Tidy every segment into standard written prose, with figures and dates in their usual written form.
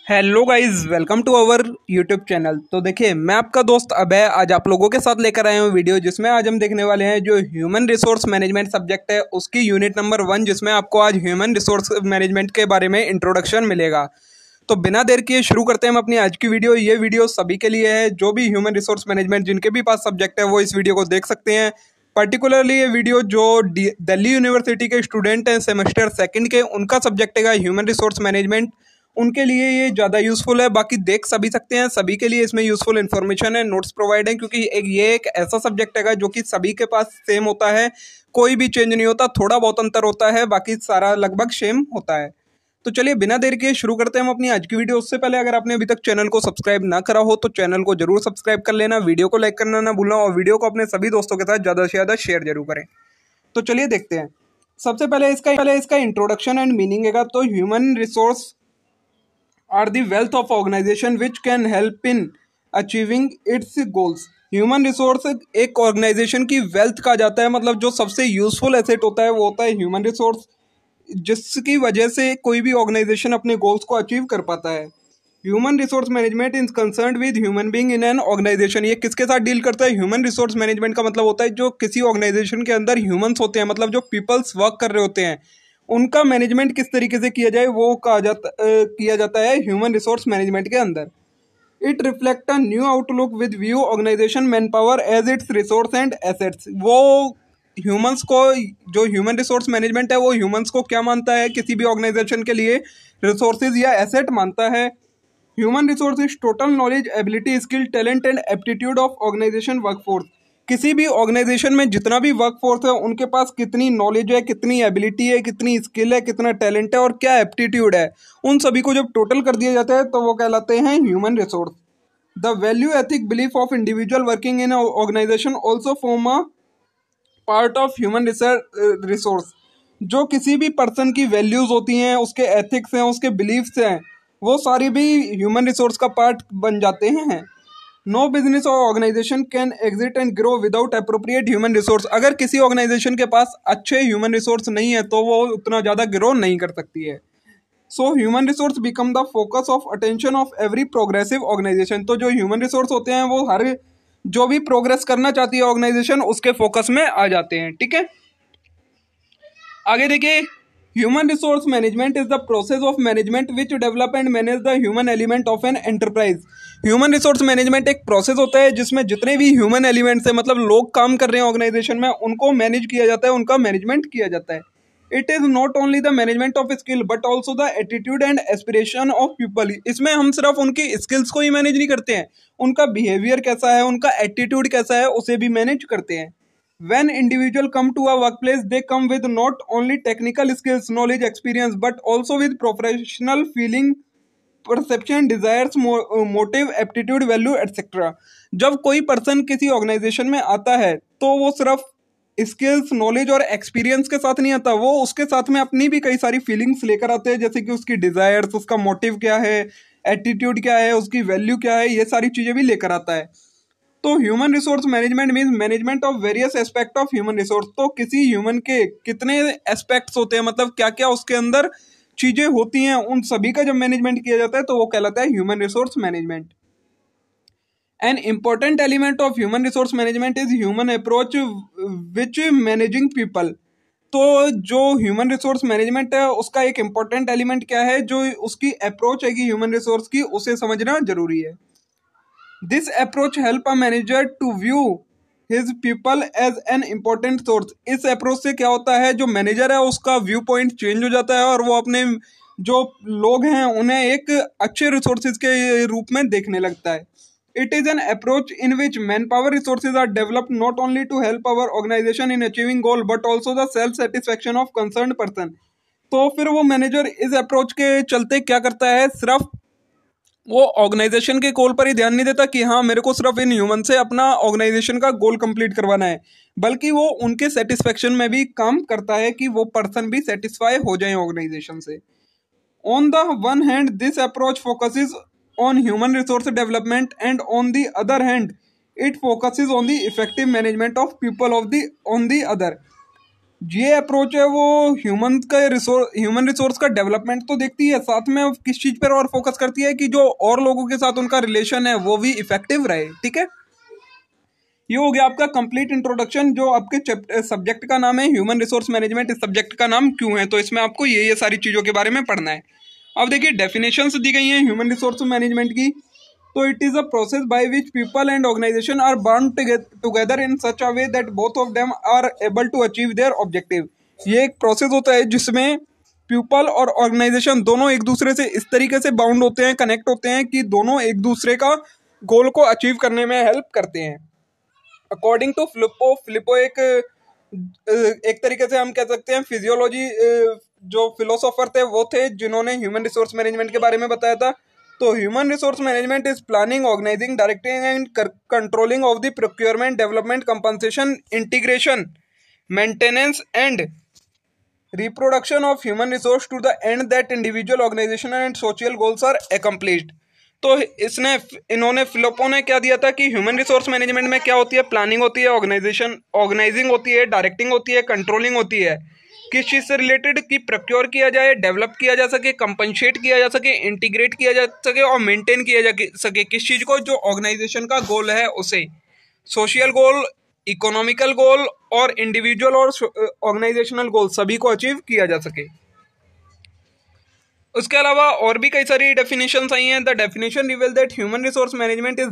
Hello guys, welcome to our YouTube channel. तो देखिए, मैं आपका दोस्त अभय आज आप लोगों के साथ लेकर आया हूँ वीडियो, जिसमें आज हम देखने वाले हैं जो ह्यूमन रिसोर्स मैनेजमेंट सब्जेक्ट है उसकी यूनिट नंबर 1, जिसमें आपको आज ह्यूमन रिसोर्स मैनेजमेंट के बारे में इंट्रोडक्शन मिलेगा। तो बिना देर किए शुरू करते हैं हम अपनी आज की वीडियो। ये वीडियो सभी के लिए है जो भी ह्यूमन रिसोर्स मैनेजमेंट जिनके भी पास सब्जेक्ट है वो इस वीडियो को देख सकते हैं। पर्टिकुलरली ये वीडियो जो दिल्ली यूनिवर्सिटी के स्टूडेंट हैं सेमेस्टर 2 के, उनका सब्जेक्ट है ह्यूमन रिसोर्स मैनेजमेंट, उनके लिए ये ज़्यादा यूज़फुल है। बाकी देख सभी सकते हैं, सभी के लिए इसमें यूज़फुल इन्फॉर्मेशन है, नोट्स प्रोवाइड है, क्योंकि ये एक ऐसा सब्जेक्ट है जो कि सभी के पास सेम होता है, कोई भी चेंज नहीं होता, थोड़ा बहुत अंतर होता है, बाकी सारा लगभग सेम होता है। तो चलिए बिना देर के शुरू करते हैं हम अपनी आज की वीडियो। उससे पहले अगर आपने अभी तक चैनल को सब्सक्राइब ना करा हो तो चैनल को जरूर सब्सक्राइब कर लेना, वीडियो को लाइक करना ना भूलना और वीडियो को अपने सभी दोस्तों के साथ ज़्यादा से ज़्यादा शेयर जरूर करें। तो चलिए देखते हैं। सबसे पहले इसका इंट्रोडक्शन एंड मीनिंग है। तो human resource are the wealth of organization which can help in achieving its goals। Human resource एक ऑर्गेनाइजेशन की वेल्थ कहा जाता है, मतलब जो सबसे यूजफुल एसेट होता है वो होता है ह्यूमन रिसोर्स, जिसकी वजह से कोई भी ऑर्गेनाइजेशन अपने गोल्स को अचीव कर पाता है। Human resource management is concerned with human being in an organisation. ये किसके साथ डील करता है? ह्यूमन रिसोर्स मैनेजमेंट का मतलब होता है जो किसी ऑर्गेनाइजेशन के अंदर ह्यूमंस होते हैं, मतलब जो पीपल्स वर्क कर रहे होते हैं, उनका मैनेजमेंट किस तरीके से किया जाए वो किया जाता है ह्यूमन रिसोर्स मैनेजमेंट के अंदर। It reflect a new outlook with view organisation man power as its resource and assets. वो ह्यूमंस को, जो ह्यूमन रिसोर्स मैनेजमेंट है वो ह्यूमंस को क्या मानता है? किसी भी ऑर्गेनाइजेशन के लिए रिसोर्सेज या एसेट मानता है। Human resource is total knowledge, ability, skill, talent and aptitude of organisation workforce. किसी भी ऑर्गेनाइजेशन में जितना भी वर्कफोर्स है उनके पास कितनी नॉलेज है, कितनी एबिलिटी है, कितनी स्किल है, कितना टैलेंट है और क्या एप्टीट्यूड है, उन सभी को जब टोटल कर दिया जाता है तो वो कहलाते हैं human resource. The value ethic belief of individual working in organisation also form a part of human resource. जो किसी भी पर्सन की वैल्यूज होती हैं, उसके एथिक्स हैं, उसके बिलीफ्स हैं, वो सारी भी ह्यूमन रिसोर्स का पार्ट बन जाते हैं। नो बिजनेस और organisation can exit and grow without appropriate human resource. अगर किसी ऑर्गेनाइजेशन के पास अच्छे ह्यूमन रिसोर्स नहीं है तो वो उतना ज़्यादा ग्रो नहीं कर सकती है। So human resource become the focus of attention of every progressive organisation. तो जो ह्यूमन रिसोर्स होते हैं वो हर जो भी प्रोग्रेस करना चाहती है ऑर्गेनाइजेशन उसके फोकस में आ जाते हैं। ठीक है, आगे देखिए। Human resource management is the process of management which develop and manage the human element of an enterprise. Human resource management एक प्रोसेस होता है जिसमें जितने भी ह्यूमन एलिमेंट्स हैं, मतलब लोग काम कर रहे हैं ऑर्गेनाइजेशन में, उनको मैनेज किया जाता है, उनका मैनेजमेंट किया जाता है। It is not only the management of skill but also the attitude and aspiration of people. इसमें हम सिर्फ उनकी स्किल्स को ही मैनेज नहीं करते हैं, उनका बिहेवियर कैसा है, उनका एटीट्यूड कैसा है, उसे भी मैनेज करते हैं। When individual come to a workplace, they come with not only technical skills, knowledge, experience, but also with professional feeling, perception, desires, motive, aptitude, value, etc. जब कोई पर्सन किसी ऑर्गेनाइजेशन में आता है तो वो सिर्फ स्किल्स, नॉलेज और एक्सपीरियंस के साथ नहीं आता, वो उसके साथ में अपनी भी कई सारी फीलिंग्स लेकर आते हैं, जैसे कि उसकी डिजायर्स, उसका मोटिव क्या है, एटीट्यूड क्या है, उसकी वैल्यू क्या है, ये सारी चीजें भी लेकर आता है। तो human resource management means management of various aspect of human resource. तो किसी ह्यूमन के कितने एस्पेक्ट्स होते हैं, मतलब क्या क्या उसके अंदर चीजें होती हैं, उन सभी का जब मैनेजमेंट किया जाता है तो वो कहलाता है human resource management. An important element of human resource management is human approach which managing people. तो जो ह्यूमन रिसोर्स मैनेजमेंट है उसका एक इम्पोर्टेंट एलिमेंट क्या है, जो उसकी अप्रोच है ह्यूमन रिसोर्स की, उसे समझना जरूरी है। This approach help a manager to view his people as an important source। इस अप्रोच से क्या होता है, जो मैनेजर है उसका व्यू पॉइंट चेंज हो जाता है और वो अपने जो लोग हैं उन्हें एक अच्छे रिसोर्सेज के रूप में देखने लगता है। It is an approach in which man power resources are developed not only to help our organisation in achieving goal but also the self satisfaction of concern person. तो फिर वो मैनेजर इस अप्रोच के चलते क्या करता है, सिर्फ वो ऑर्गेनाइजेशन के गोल पर ही ध्यान नहीं देता कि हाँ मेरे को सिर्फ इन ह्यूमन से अपना ऑर्गेनाइजेशन का गोल कंप्लीट करवाना है, बल्कि वो उनके सेटिस्फेक्शन में भी काम करता है कि वो पर्सन भी सेटिस्फाई हो जाए ऑर्गेनाइजेशन से। On the one hand this approach focuses on human resource development and on the other hand it focuses on the effective management of people of the on the other. ये approach है वो human resource का development तो देखती है, साथ में किस चीज पर और फोकस करती है कि जो और लोगों के साथ उनका रिलेशन है वो भी इफेक्टिव रहे। ठीक है, ये हो गया आपका कंप्लीट इंट्रोडक्शन। जो आपके सब्जेक्ट का नाम है ह्यूमन रिसोर्स मैनेजमेंट, इस सब्जेक्ट का नाम क्यों है, तो इसमें आपको ये सारी चीज़ों के बारे में पढ़ना है। अब देखिए डेफिनेशंस दी गई हैं ह्यूमन रिसोर्स मैनेजमेंट की। तो it is a process by which people and organisation are bound together in such a way that both of them are able to achieve their objective. ये एक प्रोसेस होता है जिसमें people और organisation दोनों एक दूसरे से इस तरीके से बाउंड होते हैं, कनेक्ट होते हैं कि दोनों एक दूसरे का गोल को अचीव करने में हेल्प करते हैं। अकॉर्डिंग टू फिलिपो एक तरीके से हम कह सकते हैं फिजियोलॉजी, जो फिलोसोफर थे वो थे जिन्होंने ह्यूमन रिसोर्स मैनेजमेंट के बारे में बताया था। तो human resource management is planning, organising, directing and controlling of the procurement, development, compensation, integration, maintenance and reproduction of human resource to the end that individual, organizational and social goals are accomplished। तो इन्होंने Filippo ने क्या दिया था कि human resource management में क्या होती है, प्लानिंग होती है, ऑर्गेनाइजिंग होती है, डायरेक्टिंग होती है, कंट्रोलिंग होती है, किस चीज़ से रिलेटेड कि प्रोक्योर किया जाए, डेवलप किया जा सके, कंपनसेट किया जा सके, इंटीग्रेट किया जा सके और मेंटेन किया जा सके किस चीज़ को, जो ऑर्गेनाइजेशन का गोल है उसे। सोशल गोल, इकोनॉमिकल गोल और इंडिविजुअल और ऑर्गेनाइजेशनल गोल सभी को अचीव किया जा सके। उसके अलावा और भी कई सारी डेफिनेशंस आई हैं। The definition reveal that human resource management is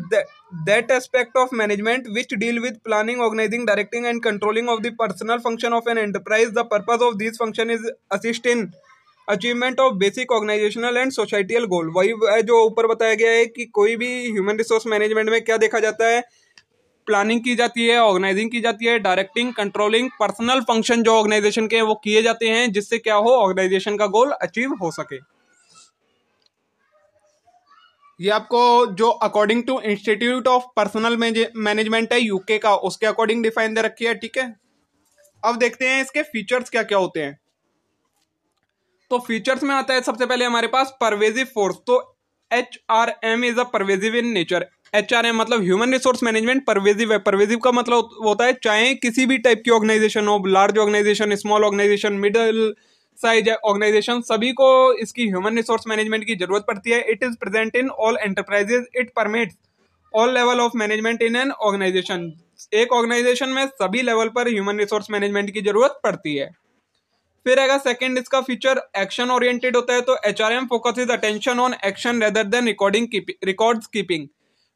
that aspect of management which deal with planning, organising, directing and controlling of the personal function of an enterprise. The purpose of this function is assist in achievement of basic organizational and societal goal. वही जो ऊपर बताया गया है कि कोई भी human resource management में क्या देखा जाता है, प्लानिंग की जाती है, ऑर्गेनाइजिंग की जाती है, डायरेक्टिंग, कंट्रोलिंग, पर्सनल फंक्शन जो ऑर्गेनाइजेशन के वो किए जाते हैं जिससे क्या हो, ऑर्गेनाइजेशन का गोल अचीव हो सके। ये आपको जो according to institute of personal management है यूके का, उसके अकॉर्डिंग डिफाइन दे रखी है। ठीक है, अब देखते हैं इसके फीचर्स क्या क्या होते हैं। तो फीचर्स में आता है सबसे पहले हमारे पास परवेजिव फोर्स। तो HRM is a pervasive in nature. HRM मतलब ह्यूमन रिसोर्स मैनेजमेंट परवेजिव है। परवेजिव का मतलब होता है चाहे किसी भी टाइप की ऑर्गेनाइजेशन हो, large organisation, small organisation, middle size organisation, सभी को इसकी ह्यूमन रिसोर्स मैनेजमेंट की जरूरत पड़ती है। It is present in all enterprises, it permits all level of management in an organisation. एक ऑर्गेनाइजेशन में सभी लेवल पर ह्यूमन रिसोर्स मैनेजमेंट की जरूरत पड़ती है। फिर आएगा सेकंड इसका फीचर, एक्शन ओरिएंटेड होता है। तो HRM focuses attention on action rather than records keeping.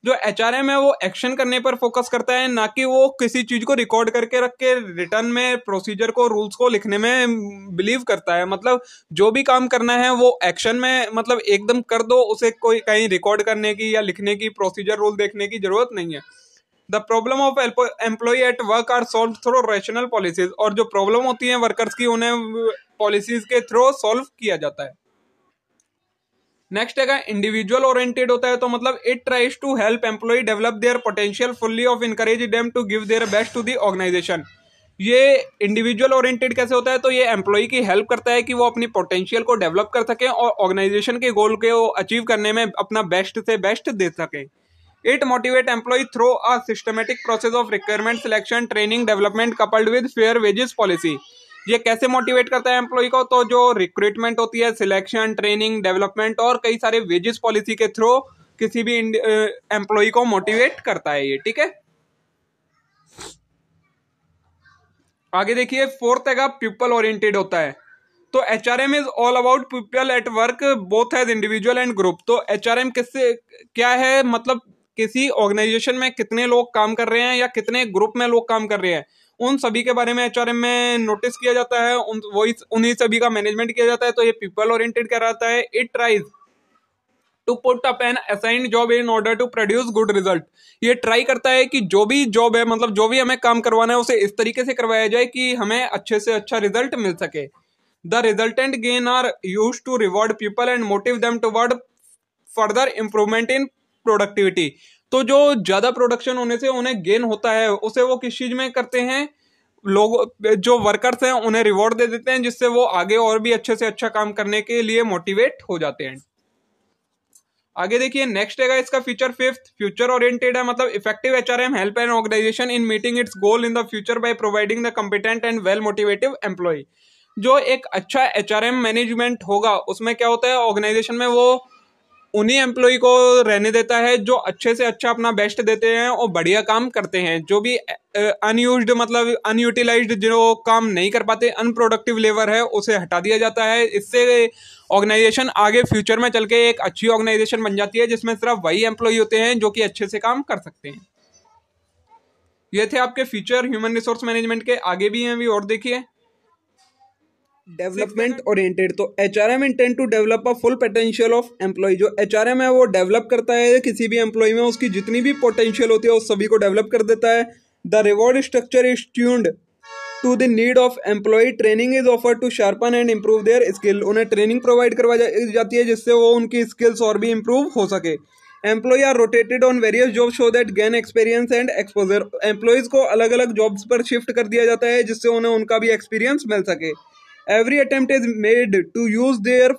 जो HRM है वो एक्शन करने पर फोकस करता है, ना कि वो किसी चीज को रिकॉर्ड करके रख के रिटर्न में प्रोसीजर को, रूल्स को लिखने में बिलीव करता है। मतलब जो भी काम करना है वो एक्शन में मतलब एकदम कर दो, उसे कोई कहीं रिकॉर्ड करने की या लिखने की, प्रोसीजर रूल देखने की जरूरत नहीं है। The problem of employ at work are solve through rational policies. और जो प्रॉब्लम होती है वर्कर्स की उन्हें पॉलिसीज के थ्रू सॉल्व किया जाता है। नेक्स्ट है इंडिविजुअल ओरिएंटेड होता है। तो मतलब it tries to help employ develop their potential fully of encourage them to give their best to the organisation. ये इंडिविजुअल ओरिएंटेड कैसे होता है, तो ये एम्प्लॉय की हेल्प करता है कि वो अपनी पोटेंशियल को डेवलप कर सके और ऑर्गेनाइजेशन के गोल को अचीव करने में अपना बेस्ट से बेस्ट दे सके। It motivate employee through a systematic process of requirement selection, training, development coupled with fair wages policy। ये कैसे मोटिवेट करता है एम्प्लॉय को, तो जो रिक्रूटमेंट होती है, सिलेक्शन, ट्रेनिंग, डेवलपमेंट और कई सारे वेजेस पॉलिसी के थ्रू किसी भी एम्प्लॉय को मोटिवेट करता है ये। ठीक है, आगे देखिए फोर्थ है पीपल ओरिएंटेड होता है। तो HRM is all about people at work both as individual and group. तो HRM किससे क्या है, मतलब किसी ऑर्गेनाइजेशन में कितने लोग काम कर रहे हैं या कितने ग्रुप में लोग काम कर रहे हैं, उन सभी के बारे में HRM में नोटिस किया जाता है, उन्हीं सभी का मैनेजमेंट किया जाता है। तो ये पीपल ओरिएंटेड कहलाता है। It tries to put up an assigned job in order to produce good result. ये ट्राई करता है कि जो भी जॉब है, मतलब जो भी हमें काम करवाना है, उसे इस तरीके से करवाया जाए कि हमें अच्छे से अच्छा रिजल्ट मिल सके। The resultant gain are used to reward people and motive them toward further improvement in productivity। तो जो ज्यादा प्रोडक्शन होने से उन्हें गेन होता है, उसे वो किस चीज में करते हैं, लोग जो वर्कर्स हैं उन्हें रिवॉर्ड दे देते हैं, जिससे वो आगे और भी अच्छे से अच्छा काम करने के लिए मोटिवेट हो जाते हैं। आगे देखिए नेक्स्ट है इसका फीचर फिफ्थ, फ्यूचर ओरिएंटेड है, मतलब effective HRM help an organisation in meeting its goal in the future by providing the competent and well motivated employ. जो एक अच्छा एचआरएम मैनेजमेंट होगा उसमें क्या होता है, ऑर्गेनाइजेशन में वो उन्हीं एम्प्लॉय को रहने देता है जो अच्छे से अच्छा अपना बेस्ट देते हैं और बढ़िया काम करते हैं। जो भी अनयूज्ड मतलब अनयूटिलाइज्ड जो काम नहीं कर पाते, अनप्रोडक्टिव लेबर है, उसे हटा दिया जाता है। इससे ऑर्गेनाइजेशन आगे फ्यूचर में चल के एक अच्छी ऑर्गेनाइजेशन बन जाती है जिसमें सिर्फ वही एम्प्लॉय होते हैं जो कि अच्छे से काम कर सकते हैं। ये थे आपके फीचर ह्यूमन रिसोर्स मैनेजमेंट के। आगे भी हैं अभी और देखिए। डेवलपमेंट ओरिएंटेड, तो HRM intend to develop a full potential of employ. जो एचआरएम है वो डेवलप करता है किसी भी एम्प्लॉय में उसकी जितनी भी पोटेंशियल होती है उस सभी को डेवलप कर देता है। The reward structure is tuned to the need of employ, training is offered to sharpen and improve their skill. उन्हें ट्रेनिंग प्रोवाइड करवाई जाती है जिससे वो उनकी स्किल्स और भी इम्प्रूव हो सके। Employ are rotated on various job so that gain experience and exposure. Employees को अलग अलग जॉब्स पर शिफ्ट कर दिया जाता है जिससे उन्हें उनका भी एक्सपीरियंस मिल सके। Every attempt is made to use their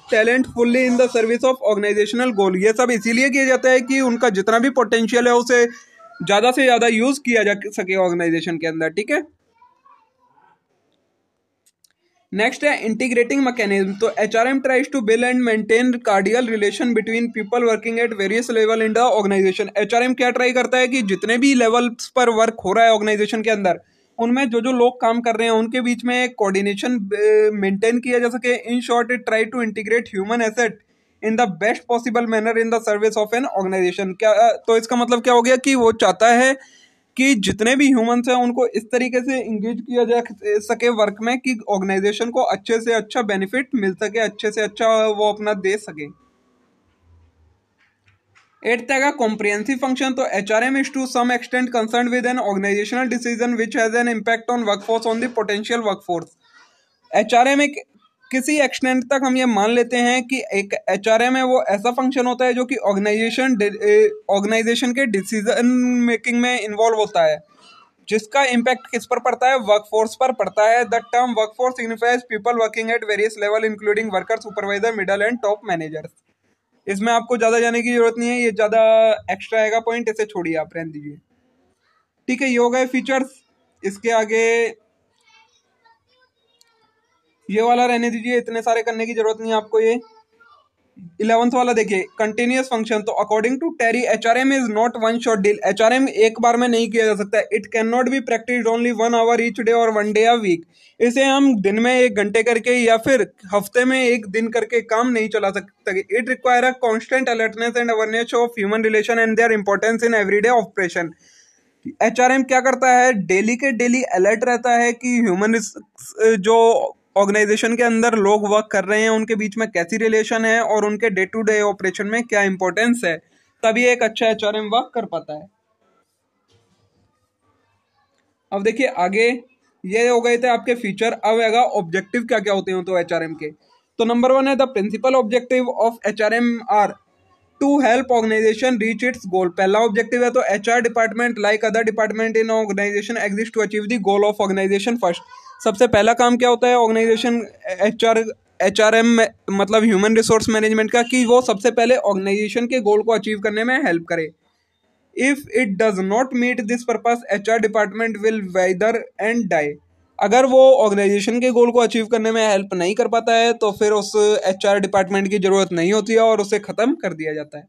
talent fully in the service of organizational goal। ये सब इसीलिए किया जाता है कि उनका जितना भी पोटेंशियल है उसे ज़्यादा से ज़्यादा यूज़ किया जा सके ऑर्गेनाइजेशन के अंदर, ठीक है। नेक्स्ट है इंटीग्रेटिंग मैकेनिज्म, तो HRM tries to build and maintain cordial relation between people working at various level in the organization. HRM क्या ट्राई करता है कि जितने भी लेवल्स पर वर्क हो रहा है ऑर्गेनाइजेशन के अंदर, उनमें जो जो लोग काम कर रहे हैं उनके बीच में कोऑर्डिनेशन मेंटेन किया जा सके। In short it try to integrate human asset in the best possible manner in the service of an organisation. क्या तो इसका मतलब क्या हो गया कि वो चाहता है कि जितने भी ह्यूमंस हैं उनको इस तरीके से इंगेज किया जा सके वर्क में कि ऑर्गेनाइजेशन को अच्छे से अच्छा बेनिफिट मिल सके, अच्छे से अच्छा वो अपना दे सके। एट्थ है कॉम्प्रिहेंसिव फंक्शन, तो HRM is to some extent concern with an organisational decision which has an impact on workforce on the potential workforce. HRM एक किसी एक्सटेंट तक हम ये मान लेते हैं कि एक एचआरएम है वो ऐसा फंक्शन होता है जो कि ऑर्गेनाइजेशन के डिसीजन मेकिंग में इन्वॉल्व होता है, जिसका इम्पैक्ट किस पर पड़ता है, वर्कफोर्स पर पड़ता है। The term workforce signifies people working at various level including worker, supervisor, middle and top managers. इसमें आपको ज़्यादा जाने की जरूरत नहीं है, ये ज़्यादा एक्स्ट्रा आएगा पॉइंट, इसे छोड़िए आप, रहने दीजिए, ठीक है। ये हो गए फीचर्स। इसके आगे ये वाला रहने दीजिए, इतने सारे करने की जरूरत नहीं है आपको। ये 11th वाला देखिए, कंटिन्यूअस फंक्शन, तो according to Terry HRM is not one shot deal. HRM एक बार में नहीं किया जा सकता है। It can not be practised only 1 hour each day और 1 डे अ वीक। इसे हम दिन में 1 घंटे करके या फिर हफ्ते में 1 दिन करके काम नहीं चला सकते। It require a constant alertness and awareness of human relation and their importance in everyday operation. HRM क्या करता है, डेली के डेली अलर्ट रहता है कि ह्यूमन जो ऑर्गेनाइजेशन के अंदर लोग वर्क कर रहे हैं उनके बीच में कैसी रिलेशन है और उनके डे टू डे ऑपरेशन में क्या इंपॉर्टेंस है, तभी एक अच्छा एचआरएम वर्क कर पाता है। अब देखिए आगे, ये हो गए थे आपके फीचर। अब आएगा ऑब्जेक्टिव क्या क्या होते हैं तो एचआरएम के। तो नंबर 1 है the principal objective of HRM are to help organization reach its goal. पहला ऑब्जेक्टिव है तो HR department like other department in organization exist to achieve the goal of organization first. सबसे पहला काम क्या होता है ऑर्गेनाइजेशन एचआरएम मतलब ह्यूमन रिसोर्स मैनेजमेंट का, कि वो सबसे पहले ऑर्गेनाइजेशन के गोल को अचीव करने में हेल्प करे। If it does not meet this purpose HR department will wither and die. अगर वो ऑर्गेनाइजेशन के गोल को अचीव करने में हेल्प नहीं कर पाता है तो फिर उस एचआर डिपार्टमेंट की जरूरत नहीं होती है और उसे खत्म कर दिया जाता है।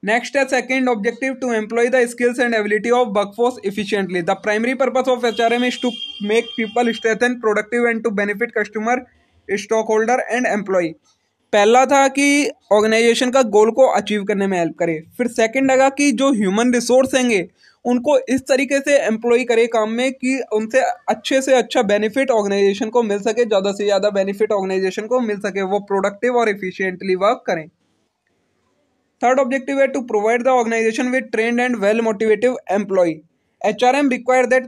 नेक्स्ट है second objective to employ the skills and ability of workforce efficiently. The primary purpose of HRM is to make people strengthen productive and to benefit customer, stock holder and employ. पहला था कि organisation का गोल को achieve करने में help करे। फिर second लगा कि जो ह्यूमन रिसोर्स हैंगे उनको इस तरीके से एम्प्लॉय करे काम में कि उनसे अच्छे से अच्छा बेनिफिट ऑर्गेनाइजेशन को मिल सके, ज़्यादा से ज़्यादा बेनिफिट ऑर्गेनाइजेशन को मिल सके, वो प्रोडक्टिव और एफिशिएंटली वर्क करें। थर्ड ऑब्जेक्टिव है to provide the organisation with trained and well motivated employ. HRM require that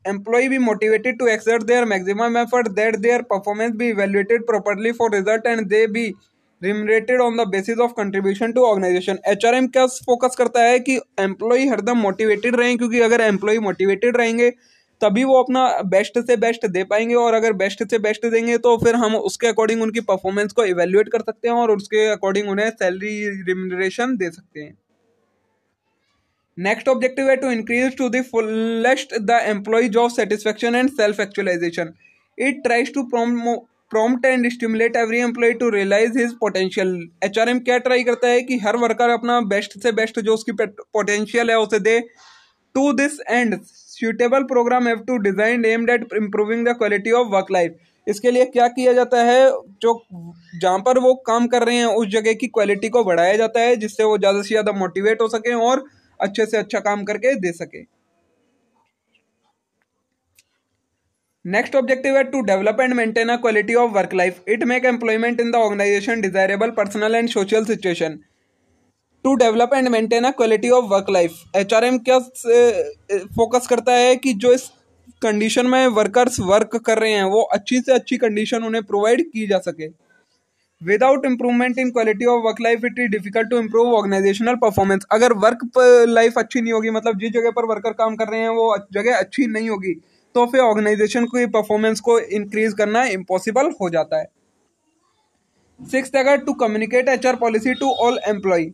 employee be motivated to exert their maximum effort, that their performance be evaluated properly for result and they be remunerated on the basis of contribution to organization। HRM क्या focus करता है कि employ हरदम motivated रहें, क्योंकि अगर employ motivated रहेंगे तभी वो अपना बेस्ट से बेस्ट दे पाएंगे, और अगर बेस्ट से बेस्ट देंगे तो फिर हम उसके अकॉर्डिंग उनकी परफॉर्मेंस को इवेल्युएट कर सकते हैं और उसके अकॉर्डिंग उन्हें सैलरी रिम्यूनरेशन दे सकते हैं। नेक्स्ट ऑब्जेक्टिव है to increase to the fullest the employee job satisfaction and self actualization. It tries to prompt and stimulate every employee to realize his potential. HRM क्या ट्राई करता है कि हर वर्कर अपना बेस्ट से बेस्ट जो उसकी पोटेंशियल है उसे दे। To this end suitable program have to design aimed at improving the quality of work life। इसके लिए क्या किया जाता है, जो जहाँ पर वो काम कर रहे हैं उस जगह की क्वालिटी को बढ़ाया जाता है, जिससे वो ज़्यादा से ज़्यादा मोटिवेट हो सके और अच्छे से अच्छा काम करके दे सके। नेक्स्ट ऑब्जेक्टिव है to develop and maintain a quality of work life. It make employment in the organisation desirable personal and social situation. To develop and maintain a quality of work life, HRM क्या focus करता है कि जो इस condition में workers work कर रहे हैं वो अच्छी से अच्छी कंडीशन उन्हें प्रोवाइड की जा सके। Without improvement in quality of work life it is difficult to improve organisational performance. अगर वर्क लाइफ अच्छी नहीं होगी, मतलब जिस जगह पर वर्कर काम कर रहे हैं वो जगह अच्छी नहीं होगी, तो फिर ऑर्गेनाइजेशन की परफॉर्मेंस को इंक्रीज करना इम्पॉसिबल हो जाता है। सिक्स्थ है to communicate HR policy to all employ.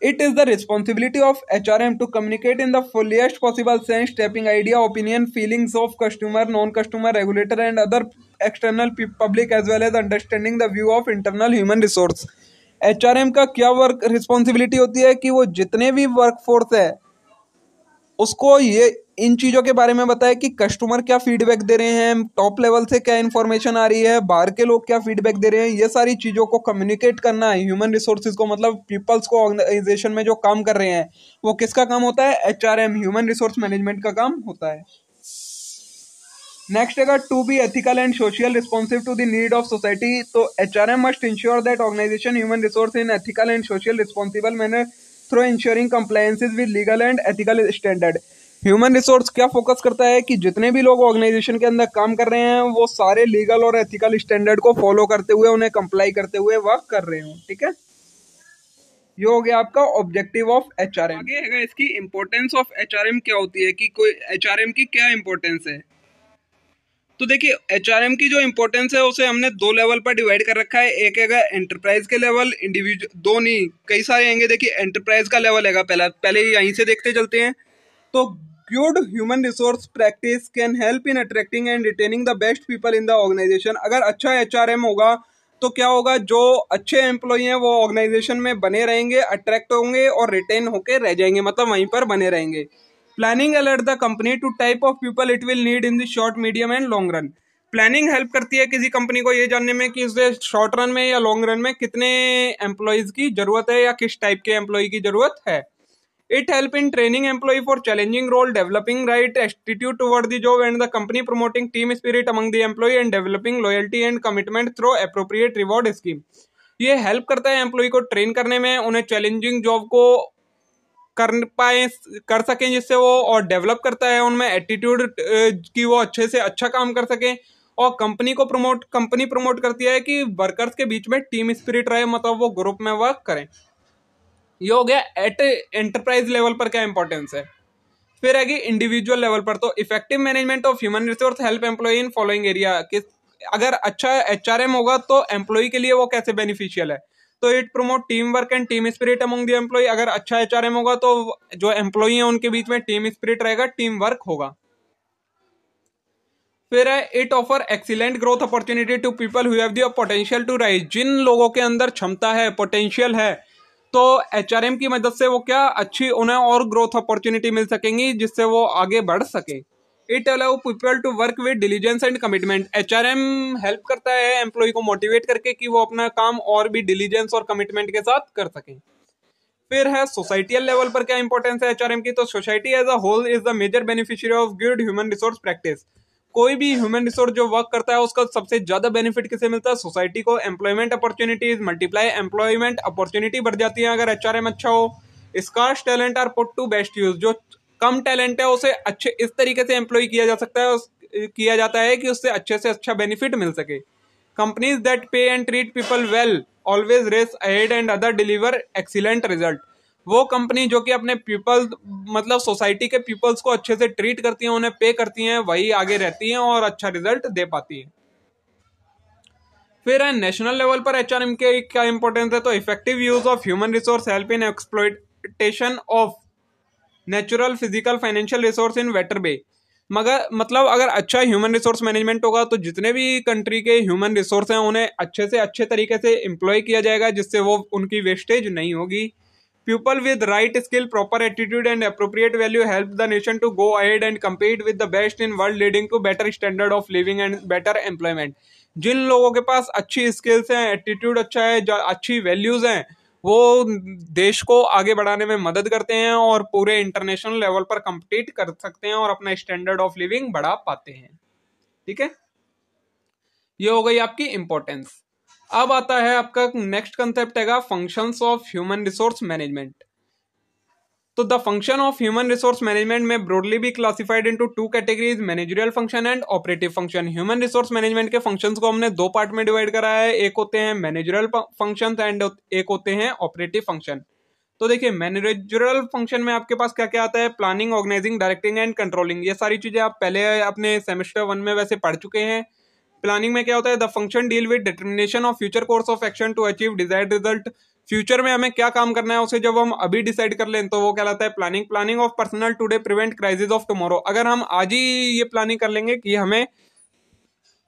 It is the responsibility of HRM to communicate in the fullest possible sense, tapping idea, opinion, feelings of customer, non-customer, regulator and other external public as well as understanding the view of internal human resource। HRM का क्या work responsibility होती है कि वो जितने भी workforce है उसको ये इन चीज़ों के बारे में बताए कि कस्टमर क्या फीडबैक दे रहे हैं, टॉप लेवल से क्या इन्फॉर्मेशन आ रही है, बाहर के लोग क्या फीडबैक दे रहे हैं, ये सारी चीज़ों को कम्युनिकेट करना है ह्यूमन रिसोर्सेज को, मतलब पीपल्स को ऑर्गेनाइजेशन में जो काम कर रहे हैं वो किसका काम होता है, एचआरएम ह्यूमन रिसोर्स मैनेजमेंट का काम होता है। नेक्स्ट है to be ethical and social responsive to the need of society. तो HRM must ensure that organization human resource in ethical and social responsible manner through ensuring compliances with legal and ethical standard. Human resource क्या focus करता है कि जितने भी लोग organisation के अंदर काम कर रहे हैं वो सारे लीगल और एथिकल स्टैंडर्ड को फॉलो करते हुए उन्हें कंप्लाई करते हुए वर्क कर रहे हो। ठीक है, ये हो गया आपका ऑब्जेक्टिव ऑफ एचआरएम। आगे है इसकी इंपॉर्टेंस ऑफ एचआरएम क्या होती है कि कोई एचआरएम की क्या इंपॉर्टेंस है। तो देखिए एचआरएम की जो इंपॉर्टेंस है उसे हमने दो लेवल पर डिवाइड कर रखा है। एक है एंटरप्राइज के लेवल, इंडिविजुअल, दो नहीं कई सारे आएंगे। देखिए एंटरप्राइज का लेवल है पहले यहीं से देखते चलते हैं। तो good human resource practice can help in attracting and retaining the best people in the organisation. अगर अच्छा एचआरएम होगा तो क्या होगा, जो अच्छे एम्प्लॉय हैं वो ऑर्गेनाइजेशन में बने रहेंगे, अट्रैक्ट होंगे और रिटेन होके रह जाएंगे, मतलब वहीं पर बने रहेंगे। Planning alert the company to type of people it will need in the short, medium and long run. Planning help करती है किसी कंपनी को ये जानने में कि उसे शॉर्ट रन में या लॉन्ग रन में कितने एम्प्लॉयज की जरूरत है या किस टाइप के एम्प्लॉय की जरूरत है। It help in training employee for challenging role, developing right attitude toward the job and the company, promoting team spirit among the employee and developing loyalty and commitment through appropriate reward scheme। ये help करता है employ को train करने में, उन्हें challenging job को कर सकें जिससे वो, और डेवलप करता है उनमें एटीट्यूड कि वो अच्छे से अच्छा काम कर सकें। और कंपनी प्रमोट करती है कि वर्कर्स के बीच में टीम स्पिरिट रहे, मतलब वो ग्रुप में वर्क करें। ये हो गया एट एंटरप्राइज लेवल पर क्या इंपॉर्टेंस है। फिर आगे इंडिविजुअल लेवल पर, तो effective management of human resource help employ in following area. अगर अच्छा एचआरएम होगा तो एम्प्लॉय के लिए वो कैसे बेनिफिशियल है, तो it promote team work and team spirit among the employ. अगर अच्छा एचआरएम होगा तो जो एम्प्लॉय है उनके बीच में टीम स्पिरिट रहेगा, टीम वर्क होगा। फिर है it offer excellent growth opportunity to people who have the potential to rise. जिन लोगों के अंदर क्षमता है, पोटेंशियल है, तो एचआरएम की मदद से वो क्या अच्छी उन्हें और ग्रोथ अपॉर्चुनिटी मिल सकेंगी जिससे वो आगे बढ़ सके। It allow people to work with diligence and commitment. HRM help करता है एम्प्लॉय को मोटिवेट करके कि वो अपना काम और भी डिलीजेंस और कमिटमेंट के साथ कर सकें। फिर है सोसाइटियल लेवल पर क्या इंपॉर्टेंस है एचआरएम की, तो society as a whole is the major beneficiary of good human resource practice. कोई भी ह्यूमन रिसोर्स जो वर्क करता है उसका सबसे ज्यादा बेनिफिट किसे मिलता है, सोसाइटी को। Employment opportunities multiply, employment opportunity बढ़ जाती है अगर एचआरएम अच्छा हो। Scarce talent are put to best use. जो कम टैलेंट है उसे अच्छे इस तरीके से एम्प्लॉय किया जा सकता है, किया जाता है कि उससे अच्छे से अच्छा बेनिफिट मिल सके। Companies that pay and treat people well always race ahead and other deliver excellent result. वो कंपनी जो कि अपने पीपल मतलब सोसाइटी के पीपल्स को अच्छे से ट्रीट करती हैं, उन्हें पे करती हैं, वही आगे रहती हैं और अच्छा रिजल्ट दे पाती हैं। फिर है नेशनल लेवल पर एचआरएम के क्या इंपॉर्टेंस है, तो effective use of human resource help in exploitation of natural physical financial resource in better way. मगर मतलब अगर अच्छा ह्यूमन रिसोर्स मैनेजमेंट होगा तो जितने भी कंट्री के ह्यूमन रिसोर्स हैं उन्हें अच्छे से अच्छे तरीके से एम्प्लॉय किया जाएगा, जिससे वो उनकी वेस्टेज नहीं होगी। People with right skill, proper attitude and appropriate value help the nation to go ahead and compete with the best in world, leading to better standard of living and better employment। जिन लोगों के पास अच्छी skills हैं, attitude अच्छा है, अच्छी values हैं, वो देश को आगे बढ़ाने में मदद करते हैं और पूरे इंटरनेशनल लेवल पर compete कर सकते हैं और अपना स्टैंडर्ड ऑफ लिविंग बढ़ा पाते हैं। ठीक है, ये हो गई आपकी इंपॉर्टेंस। अब आता है आपका नेक्स्ट कंसेप्ट है functions of human resource management. तो the function of human resource management में ब्रॉडली भी classified into two categories, managerial function and operative function. Human resource management के फंक्शंस को हमने दो पार्ट में डिवाइड करा है, एक होते हैं मैनेजरियल फंक्शंस एंड एक होते हैं ऑपरेटिव फंक्शन। तो देखिए मैनेजरियल फंक्शन में आपके पास क्या क्या आता है, planning, organising, directing and controlling. ये सारी चीजें आप पहले अपने सेमेस्टर 1 में वैसे पढ़ चुके हैं। प्लानिंग में क्या होता है, the function deal with determination of future course of action to achieve desired result. Future में हमें क्या काम करना है उसे जब हम अभी डिसाइड कर लें तो वो कहलाता है planning. Planning of personal today prevent crisis of tomorrow. अगर हम आज ही ये प्लानिंग कर लेंगे कि हमें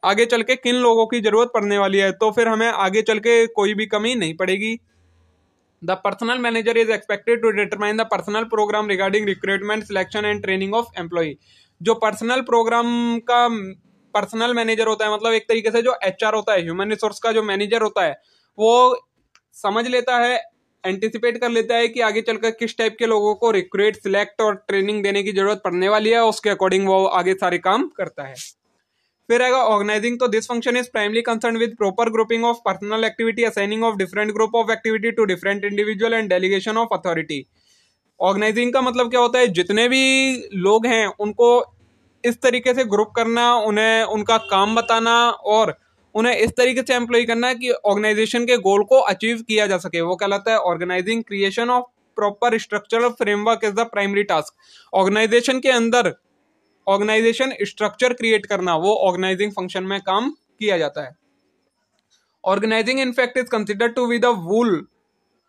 आगे चल के किन लोगों की जरूरत पड़ने वाली है, तो फिर हमें आगे चल के कोई भी कमी नहीं पड़ेगी। The personnel manager is expected to determine the personnel programme regarding recruitment, selection and training of employ. जो पर्सनल प्रोग्राम का पर्सनल मैनेजर होता है, मतलब एक तरीके से जो एचआर होता है, ह्यूमन रिसोर्स का जो मैनेजर होता है, वो समझ लेता है, एंटिसिपेट कर लेता है कि आगे चलकर किस टाइप के लोगों को रिक्रूट, सिलेक्ट और ट्रेनिंग देने की जरूरत पड़ने वाली है, उसके अकॉर्डिंग वो आगे सारे काम करता है। फिर आएगा ऑर्गेनाइजिंग। तो this function is primarily concern with proper grouping of personnel activity, assigning of different group of activity to different individual and delegation of authority. Organising का मतलब क्या होता है, जितने भी लोग हैं उनको इस तरीके से ग्रुप करना, उन्हें उनका काम बताना और उन्हें इस तरीके से एम्प्लॉय करना कि ऑर्गेनाइजेशन के गोल को अचीव किया जा सके, वो कहलाता है organising. Creation of proper structural framework is the primary task. Organisation के अंदर ऑर्गेनाइजेशन स्ट्रक्चर क्रिएट करना, वो ऑर्गेनाइजिंग फंक्शन में काम किया जाता है। Organising in fact is considered to be the wool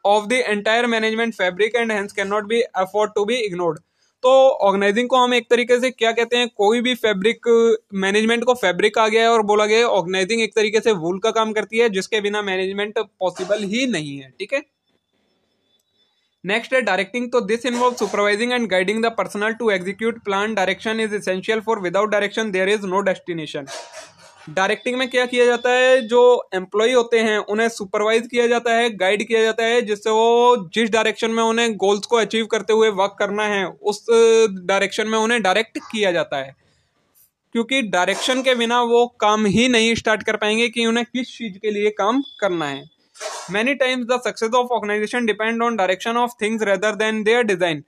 of the entire management fabric and hence can not be afford to be ignored. तो ऑर्गेनाइजिंग को हम एक तरीके से क्या कहते हैं, कोई भी फैब्रिक, मैनेजमेंट को फैब्रिक कहा गया है और बोला गया है ऑर्गेनाइजिंग एक तरीके से वूल का काम करती है, जिसके बिना मैनेजमेंट पॉसिबल ही नहीं है। ठीक है, नेक्स्ट है डायरेक्टिंग। तो this involve supervising and guiding the personnel to execute plan. Direction is essential for without direction there is no destination. Directing में क्या किया जाता है, जो एम्प्लॉय होते हैं उन्हें सुपरवाइज किया जाता है, गाइड किया जाता है, जिससे वो जिस डायरेक्शन में उन्हें गोल्स को अचीव करते हुए वर्क करना है उस डायरेक्शन में उन्हें डायरेक्ट किया जाता है। क्योंकि डायरेक्शन के बिना वो काम ही नहीं स्टार्ट कर पाएंगे कि उन्हें किस चीज के लिए काम करना है। Many times the success of organization depend on direction of things rather than their design।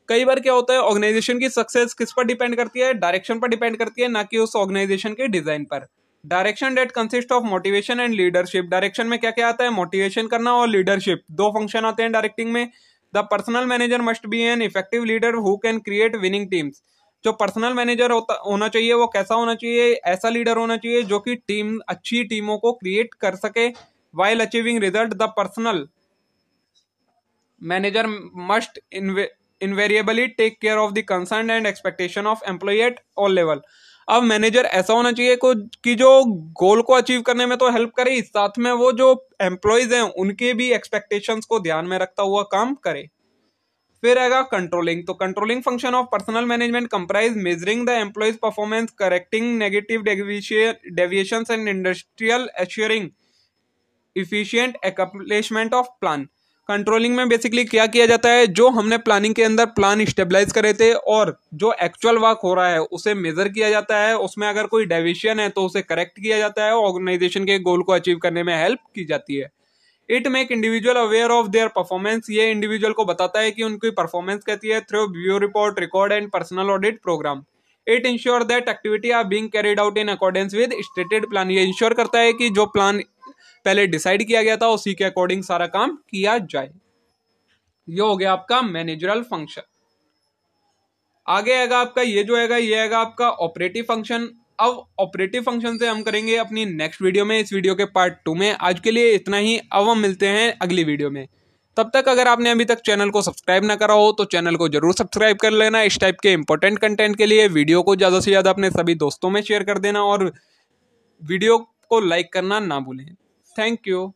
कई बार क्या होता है, ऑर्गेनाइजेशन की सक्सेस किस पर डिपेंड करती है, डायरेक्शन पर डिपेंड करती है, ना कि उस ऑर्गेनाइजेशन के डिजाइन पर। Direction that consist of motivation and leadership. Direction में क्या क्या आता है, मोटिवेशन करना और लीडरशिप, दो फंक्शन आते हैं डायरेक्टिंग में। The personnel manager must be an effective leader who can create winning teams. जो पर्सनल मैनेजर होना चाहिए वो कैसा होना चाहिए, ऐसा लीडर होना चाहिए जो कि टीम, अच्छी टीमों को क्रिएट कर सके। While achieving result, the personal manager must invariably take care of the concern and expectation of employee at all level। अब मैनेजर ऐसा होना चाहिए कि जो गोल को अचीव करने में तो हेल्प करे, साथ में वो जो एम्प्लॉयज हैं उनके भी एक्सपेक्टेशंस को ध्यान में रखता हुआ काम करे। फिर आएगा कंट्रोलिंग। तो controlling function of personal management comprise measuring the employees performance, correcting negative deviations and industrial assuring efficient accomplishment of plan. Controlling में बेसिकली क्या किया जाता है, जो हमने प्लानिंग के अंदर प्लान स्टेबलाइज करे थे और जो एक्चुअल वर्क हो रहा है उसे मेजर किया जाता है, उसमें अगर कोई डेविएशन है तो उसे करेक्ट किया जाता है, ऑर्गेनाइजेशन के गोल को अचीव करने में हेल्प की जाती है। It make individual aware of their performance. ये इंडिविजुअल को बताता है कि उनकी परफॉर्मेंस कैसी है through view report, record and personnel audit programme. It ensure that activity are being carried out in accordance with stated plan. ये इंश्योर करता है कि जो प्लान पहले डिसाइड किया गया था उसी के अकॉर्डिंग सारा काम किया जाए। ये हो गया आपका मैनेजरल फंक्शन। आगे आएगा आपका ये आएगा आपका ऑपरेटिव फंक्शन। अब ऑपरेटिव फंक्शन से हम करेंगे अपनी नेक्स्ट वीडियो में, इस वीडियो के पार्ट 2 में। आज के लिए इतना ही, अब हम मिलते हैं अगली वीडियो में। तब तक अगर आपने अभी तक चैनल को सब्सक्राइब ना करा हो तो चैनल को जरूर सब्सक्राइब कर लेना। इस टाइप के इंपॉर्टेंट कंटेंट के लिए वीडियो को ज़्यादा से ज़्यादा अपने सभी दोस्तों में शेयर कर देना और वीडियो को लाइक करना ना भूलें। Thank you.